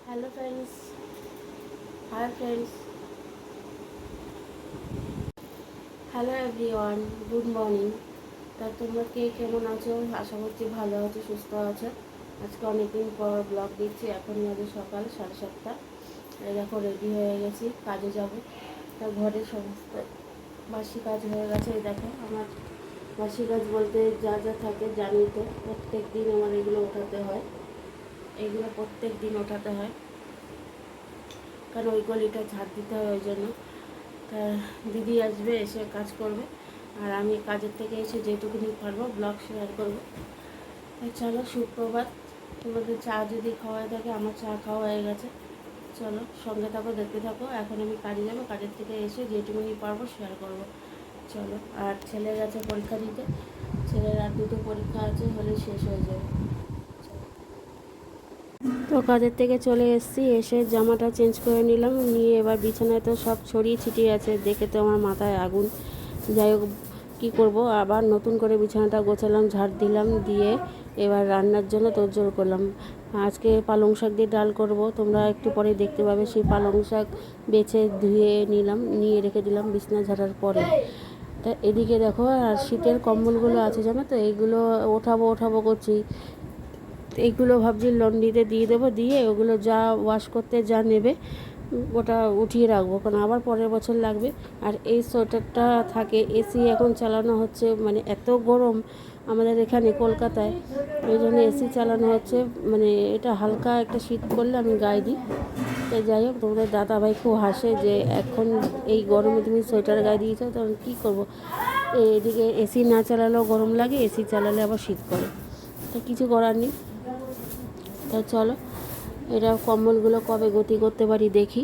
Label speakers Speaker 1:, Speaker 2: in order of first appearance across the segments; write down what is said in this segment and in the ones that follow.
Speaker 1: Hello friends, hi friends, hello everyone, good morning. তা তোমরা কে কেমন আছো? আশা করছি ভালো আছো, সুস্থ আছো। আজকে অনেকদিন পর ব্লগ দিচ্ছি। এখনই আজ সকাল 7:30। এই দেখো রেডি হয়ে গেছি, কাজে যাব। তা ঘরের সমস্ত বাসি কাজ হয়ে গেছে। এই দেখো আমার বাসি কাজ বলতে যা যা থাকে জানি তো, প্রত্যেক দিন আমার এগুলো ওঠাতে হয়। এগুলো প্রত্যেক দিন ওঠাতে হয়, কারণ ওই গলিটা ঝাড় দিতে হয়, ওই জন্য। তা দিদি আসবে, এসে কাজ করবে, আর আমি কাজের থেকে এসে যেটুকুনি পারবো ব্লগ শেয়ার করবো। চলো, সুপ্রভাত। তোমাদের চা যদি খাওয়া থাকে, আমার চা খাওয়া হয়ে গেছে। চলো সঙ্গে থাকো, দেখতে থাকো। এখন আমি কাজে যাবো, কাজের থেকে এসে যেটুকুনি পারবো শেয়ার করবো। চলো। আর ছেলে গেছে পরীক্ষা দিতে, ছেলের আর দুটো পরীক্ষা আছে, হলে শেষ হয়ে যাবে। তো কাজের থেকে চলে এসেছি, এসে জামাটা চেঞ্জ করে নিলাম, নিয়ে এবার বিছানায় তো সব ছড়িয়ে ছিটিয়ে আছে, দেখে তো আমার মাথায় আগুন। যাই হোক, কী করবো, আবার নতুন করে বিছানাটা গোছালাম, ঝাড় দিলাম, দিয়ে এবার রান্নার জন্য তোড়জোড় করলাম। আজকে পালং শাক দিয়ে ডাল করব, তোমরা একটু পরে দেখতে পাবে। সেই পালং শাক বেছে ধুয়ে নিলাম, নিয়ে রেখে দিলাম বিছানা ঝাড়ার পরে। তা এদিকে দেখো, আর শীতের কম্বলগুলো আছে জানো তো, এইগুলো ওঠাবো করছি। এইগুলো ভাবছি লন্ড্রিতে দিয়ে দেবো, দিয়ে ওগুলো যা ওয়াশ করতে যা নেবে ওটা উঠিয়ে রাখবো, কারণ আবার পরের বছর লাগবে। আর এই সোয়েটারটা থাকে, এসি এখন চালানো হচ্ছে, মানে এত গরম আমাদের এখানে কলকাতায়, ওই জন্য এসি চালানো হচ্ছে। মানে এটা হালকা একটা শীত করলে আমি গায়ে দিই। তাই যাই হোক, তোমাদের দাদাভাই খুব হাসে যে এখন এই গরমে তুমি সোয়েটার গায়ে দিয়েছো, তখন কী করবো। এদিকে এসি না চালালেও গরম লাগে, এসি চালালে আবার শীত করে, তা কিছু করার নেই। তা চলো, এটা কম্বলগুলো কবে গতি করতে পারি দেখি।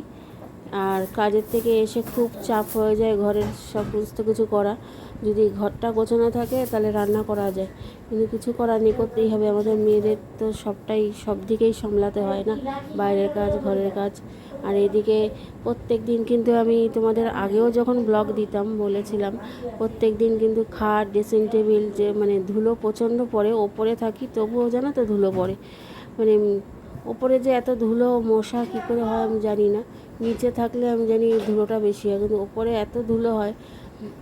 Speaker 1: আর কাজের থেকে এসে খুব চাপ হয়ে যায় ঘরের সমস্ত কিছু করা। যদি ঘরটা গোছানো থাকে তাহলে রান্না করা যায়, কিন্তু কিছু করার নেই, করতেই হবে। আমাদের মেয়েদের তো সবটাই সব দিকেই সামলাতে হয় না, বাইরের কাজ, ঘরের কাজ। আর এদিকে প্রত্যেক দিন কিন্তু আমি তোমাদের আগেও যখন ব্লগ দিতাম বলেছিলাম, প্রত্যেক দিন কিন্তু খাট, ড্রেসিং টেবিল, যে মানে ধুলো প্রচণ্ড পড়ে, ওপরে থাকি তবুও জানো তো ধুলো পড়ে। মানে ওপরে যে এত ধুলো, মশা কী করে হয় আমি জানি না। নিচে থাকলে আমি জানি ধুলোটা বেশি হয়, কিন্তু ওপরে এত ধুলো হয়,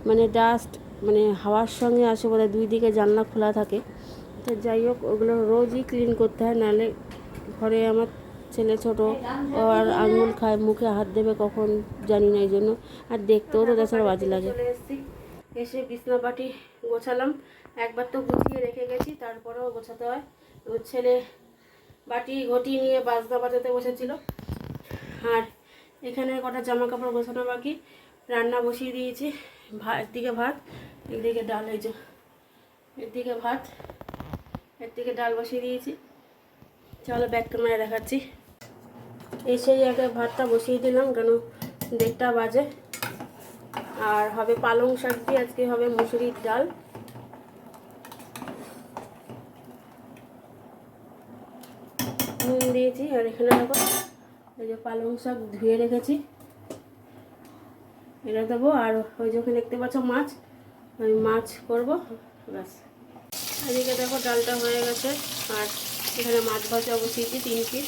Speaker 1: মানে ডাস্ট, মানে হাওয়ার সঙ্গে আসে বোধহয়, দুই দিকে জানলা খোলা থাকে। তো যাই হোক, ওগুলো রোজই ক্লিন করতে হয়, নাহলে ঘরে আমার ছেলে ছোটো, ও আর আঙুল খায়, মুখে হাত দেবে কখন জানি না, এই জন্য। আর দেখতেও তো তাছাড়া বাজে লাগে। চলে এসেছি, এসে বিছনা পাটি গোছালাম। একবার তো গুছিয়ে রেখে গেছি, তারপরেও গোছাতে হয়। ছেলে বাটি ঘটি নিয়ে বাজনা বাজাতে বসেছিল। আর এখানে কটা জামা কাপড় গোছানো বাকি, রান্না বসিয়ে দিয়েছি। একদিকে ভাত, একদিকে ডাল, এই যে একদিকে ভাত, একদিকে ডাল বসিয়ে দিয়েছি। চলো ব্যাক ক্যামেরা দেখাচ্ছি। এসেই আগে ভাতটা বসিয়ে দিলাম, কেন 1:30 বাজে। আর হবে পালং শাক দিয়ে, আজকে হবে মুসুরির ডাল। নুন দিয়েছি, আর এখানে দেখো এই যে পালং শাক ধুয়ে রেখেছি, এটা দেবো। আর ওই যে ওখানে দেখতে পাচ্ছ মাছ, আমি মাছ করবো, ব্যাস। এদিকে দেখো ডালটা হয়ে গেছে, আর এখানে মাছ ভাজা বসিয়েছি 3 পিস।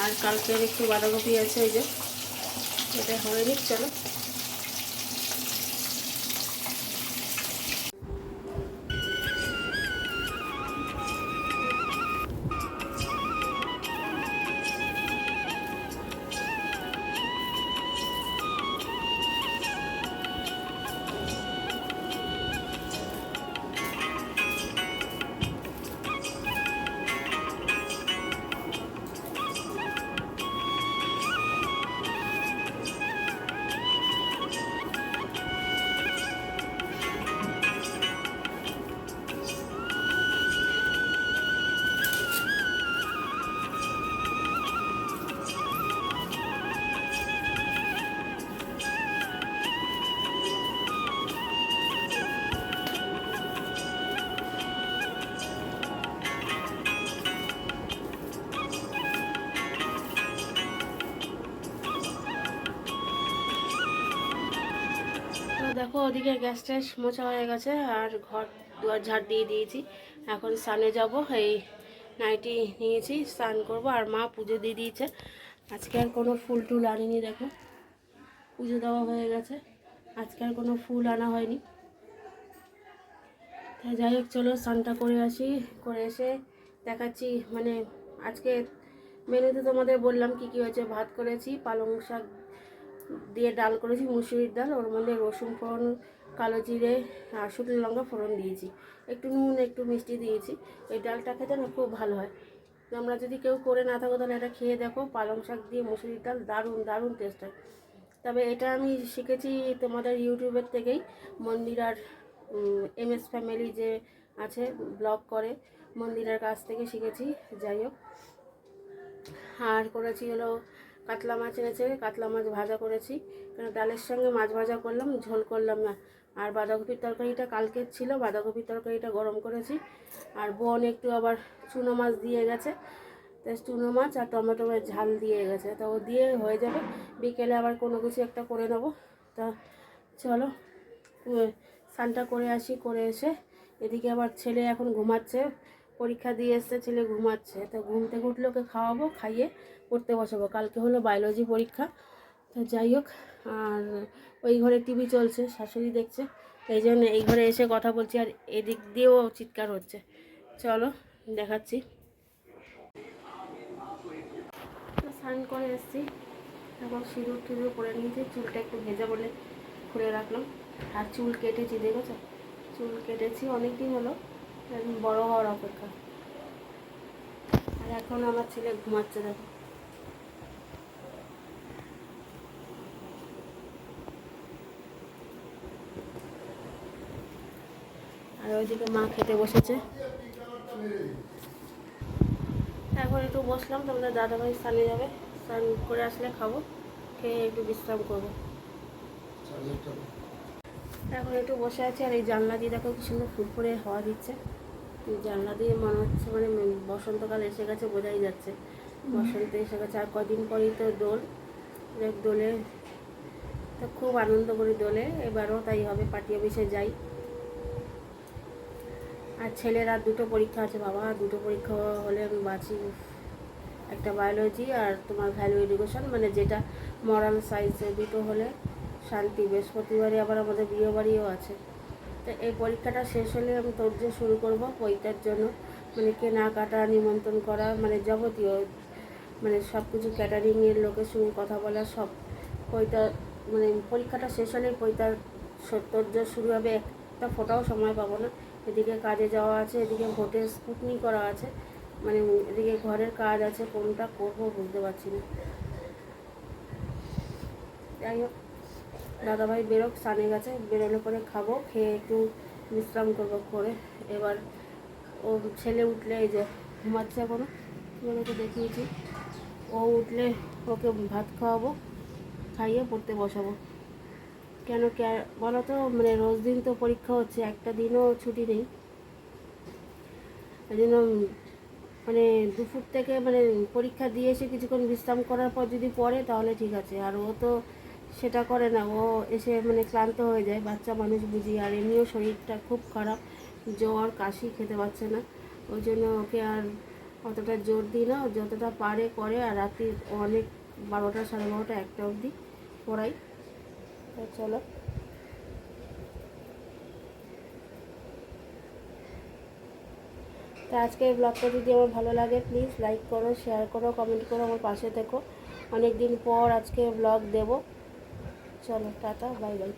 Speaker 1: আর কালকের একটু বাঁধাকপি আছে, ওই যে এটা হয়ে নিক। চলো, দেখো ওদিকে গ্যাস ট্যাস মোছা হয়ে গেছে, আর ঘর দুয়ার ঝাড় দিয়ে দিয়েছি। এখন স্নানে যাব, এই নাইটি নিয়েছি, স্নান করবো। আর মা পুজো দিয়ে দিয়েছে। আজকে আর কোনো ফুল টুল আনিনি, দেখো পুজো দেওয়া হয়ে গেছে। আজকে আর কোনো ফুল আনা হয়নি। তাই যাই হোক, চলো স্নানটা করে আসি। করে এসে দেখাচ্ছি, মানে আজকে মেনুতে তোমাদের বললাম কি কি হয়েছে। ভাত করেছি, পালং শাক দিয়ে ডাল করেছি, মুসুরির ডাল, ওর মধ্যে রসুন ফোড়ন, কালো জিরে আর শুকনো লঙ্কা ফোড়ন দিয়েছি, একটু নুন একটু মিষ্টি দিয়েছি। এই ডালটা খেতে না খুব ভালো হয়। তোমরা যদি কেউ করে না থাকো তাহলে এটা খেয়ে দেখো, পালং শাক দিয়ে মুসুরির ডাল দারুণ দারুণ টেস্ট হয়। তবে এটা আমি শিখেছি তোমাদের ইউটিউবের থেকেই, মন্দিরার MS ফ্যামিলি যে আছে ব্লগ করে, মন্দিরের কাছ থেকে শিখেছি। যাই হোক, আর করেছি হলো কাতলা মাছ এনেছে, কাতলা মাছ ভাজা করেছি। কেন ডালের সঙ্গে মাছ ভাজা করলাম, ঝোল করলাম না। আর বাঁধাকপির তরকারিটা কালকের ছিল, বাঁধাকপির তরকারিটা গরম করেছি। আর বোন একটু আবার চুনো মাছ দিয়ে গেছে, তো চুনো মাছ আর টমেটোর ঝাল দিয়ে গেছে, তো ও দিয়ে হয়ে যাবে। বিকেলে আবার কোনো কিছু একটা করে নেবো। তা চলো স্নানটা করে আসি। করে এসে এদিকে আবার ছেলে এখন ঘুমাচ্ছে, পরীক্ষা দিয়ে এসছে, ছেলে ঘুমাচ্ছে। তো ঘুম থেকে উঠলে ওকে খাওয়াবো, খাইয়ে পড়তে বসাবো। কালকে হলো বায়োলজি পরীক্ষা। তো যাই হোক, আর ওই ঘরে টিভি চলছে, শাশুড়ি দেখছে, এই জন্য এই ঘরে এসে কথা বলছি। আর এদিক দিয়েও চিৎকার হচ্ছে। চলো দেখাচ্ছি। স্নান করে এসেছি, এখন সিঁদুর টিঁদুর করে নিয়েছি। চুলটা একটু ভেজা বলে খুলে রাখলাম। আর চুল কেটেছি, দেখেছো চুল কেটেছি, অনেক দিন হলো, বড় হওয়ার অপেক্ষা। আর এখন আমার ছেলে ঘুমাচ্ছে, দেখো। আর ওইদিকে মা খেতে বসেছে। এখন একটু বসলাম, তোমাদের দাদাভাই স্নানে যাবে, স্নান করে আসলে খাবো, খেয়ে একটু বিশ্রাম করবো। এখন একটু বসে আছি। আর এই জানলা দিয়ে দেখো কি সুন্দর ফুরফুরে হাওয়া দিচ্ছে। জানলা দিয়ে মনে হচ্ছে মানে বসন্তকাল এসে গেছে, বোঝাই যাচ্ছে বসন্ত এসে গেছে। আর কদিন পরেই তো দোল, দোলে তো খুব আনন্দ করি দোলে। এবারও তাই হবে, পার্টি অফিসে যাই। আর ছেলের আর দুটো পরীক্ষা আছে, বাবা দুটো পরীক্ষা হলে আমি বাঁচি। একটা বায়োলজি আর তোমার ভ্যালু এডুকেশন, মানে যেটা মরাল সায়েন্স, দুটো হলে শান্তি। বৃহস্পতিবারে আবার আমাদের বিয়ে বাড়িও আছে। তো এই পরীক্ষাটা শেষ হলে আমি তোড়জোড় শুরু করব পৈতার জন্য, মানে কেনাকাটা, নিমন্ত্রণ করা, মানে যাবতীয়, মানে সব কিছু ক্যাটারিংয়ের লোকের সঙ্গে কথা বলা, সব পৈতা, মানে পরীক্ষাটা শেষ হলেই পৈতার তোড়জোড় শুরু হবে। একটা ফোটাও সময় পাবো না। এদিকে কাজে যাওয়া আছে, এদিকে ভোটের স্কুটনি করা আছে, মানে এদিকে ঘরের কাজ আছে, কোনটা করবো বুঝতে পারছি না। যাই হোক, দাদাভাই বেরোক, স্নানে গেছে, বেরোলে পরে খাবো, খেয়ে একটু বিশ্রাম করবো। করে এবার ও ছেলে উঠলে, এই যে ঘুমাচ্ছে এখনও, তোমাদেরকে দেখিয়েছি, ও উঠলে ওকে ভাত খাওয়াবো, খাইয়ে পড়তে বসাবো। কেন বলো তো, মানে রোজ দিন তো পরীক্ষা হচ্ছে, একটা দিনও ছুটি নেই। এই জন্য মানে দুপুর থেকে মানে পরীক্ষা দিয়ে এসে কিছুক্ষণ বিশ্রাম করার পর যদি পড়ে তাহলে ঠিক আছে। আর ও তো সেটা করে না, ও এসে মানে ক্লান্ত হয়ে যায়, বাচ্চা মানুষ বুঝি। আর এমনিও শরীরটা খুব খারাপ, জ্বর কাশি, খেতে পাচ্ছে না। ওই জন্য ওকে আর অতটা জোর দিই না, যতটা পারে করে। আর রাত্রি অনেক 12টা, 12:30, 1টা অবধি পড়াই। তো চলো, তো আজকের ব্লগটা যদি আমার ভালো লাগে প্লিজ লাইক করো, শেয়ার করো, কমেন্ট করো, আমার পাশে থেকো। অনেক দিন পর আজকে ব্লগ দেব। চলো টাটা, বাই বাই।